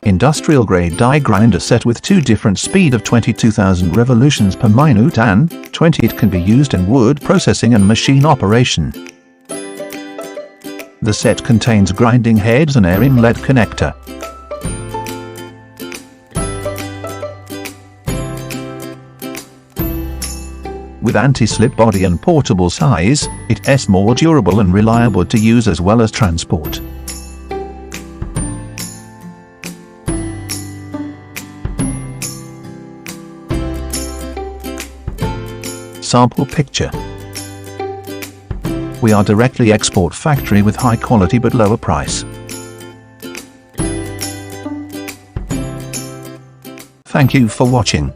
Industrial grade die grinder set with 2 different speed of 22,000 revolutions per minute and 20. It can be used in wood processing and machine operation. The set contains grinding heads and air inlet connector. With anti-slip body and portable size, it is more durable and reliable to use as well as transport. Sample picture. We are directly export factory with high quality but lower price. Thank you for watching.